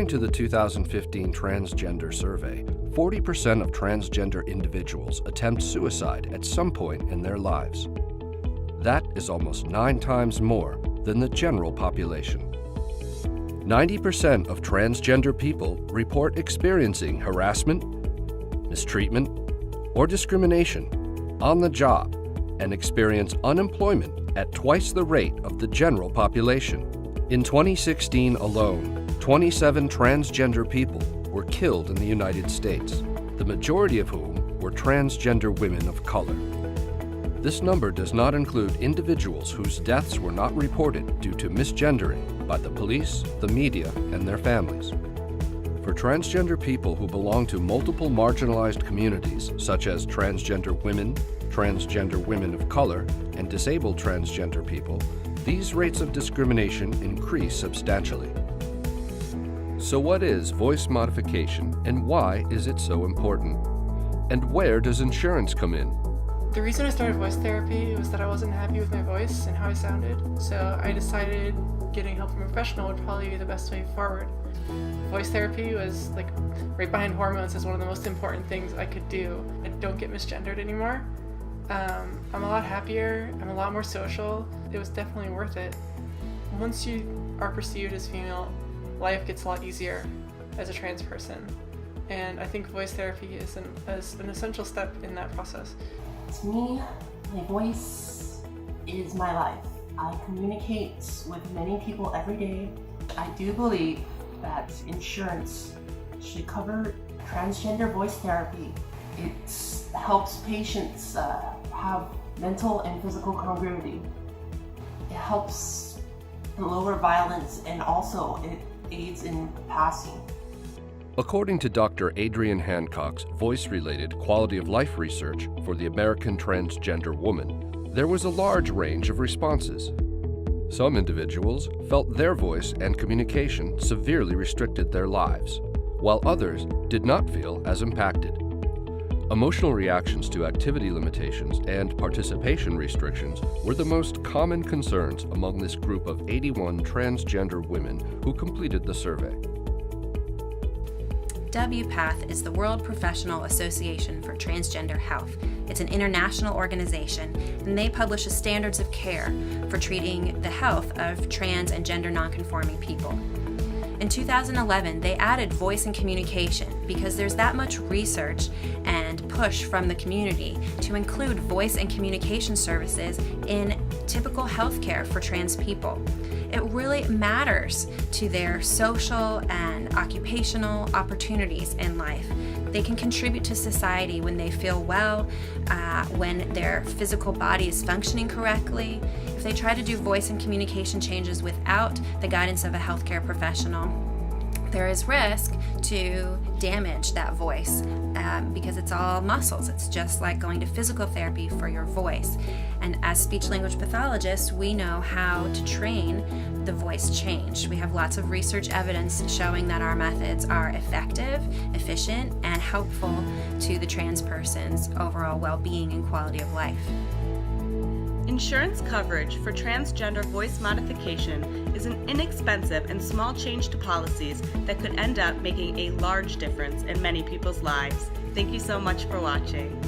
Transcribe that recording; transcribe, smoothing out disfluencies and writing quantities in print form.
According to the 2015 Transgender Survey, 40% of transgender individuals attempt suicide at some point in their lives. That is almost 9 times more than the general population. 90% of transgender people report experiencing harassment, mistreatment, or discrimination on the job and experience unemployment at twice the rate of the general population. In 2016 alone, 27 transgender people were killed in the United States, the majority of whom were transgender women of color. This number does not include individuals whose deaths were not reported due to misgendering by the police, the media, and their families. For transgender people who belong to multiple marginalized communities, such as transgender women of color, and disabled transgender people, these rates of discrimination increase substantially. So what is voice modification and why is it so important? And where does insurance come in? The reason I started voice therapy was that I wasn't happy with my voice and how I sounded, so I decided getting help from a professional would probably be the best way forward. Voice therapy was like right behind hormones as one of the most important things I could do. I don't get misgendered anymore. I'm a lot happier, I'm a lot more social. It was definitely worth it. Once you are perceived as female, life gets a lot easier as a trans person. And I think voice therapy is an essential step in that process. To me, my voice is my life. I communicate with many people every day. I do believe that insurance should cover transgender voice therapy. It helps patients have mental and physical congruity. It helps lower violence and also it aids in passing. According to Dr. Adrienne Hancock's voice-related quality of life research for the American Transgender Woman, there was a large range of responses. Some individuals felt their voice and communication severely restricted their lives, while others did not feel as impacted. Emotional reactions to activity limitations and participation restrictions were the most common concerns among this group of 81 transgender women who completed the survey. WPATH is the World Professional Association for Transgender Health. It's an international organization, and they publish standards of care for treating the health of trans and gender nonconforming people. In 2011, they added voice and communication because there's that much research and push from the community to include voice and communication services in typical healthcare for trans people. It really matters to their social and occupational opportunities in life. They can contribute to society when they feel well, when their physical body is functioning correctly. If they try to do voice and communication changes without the guidance of a healthcare professional, there is risk to damage that voice because it's all muscles. It's just like going to physical therapy for your voice. And as speech-language pathologists, we know how to train the voice change. We have lots of research evidence showing that our methods are effective, efficient, and helpful to the trans person's overall well-being and quality of life. Insurance coverage for transgender voice modification is an inexpensive and small change to policies that could end up making a large difference in many people's lives. Thank you so much for watching.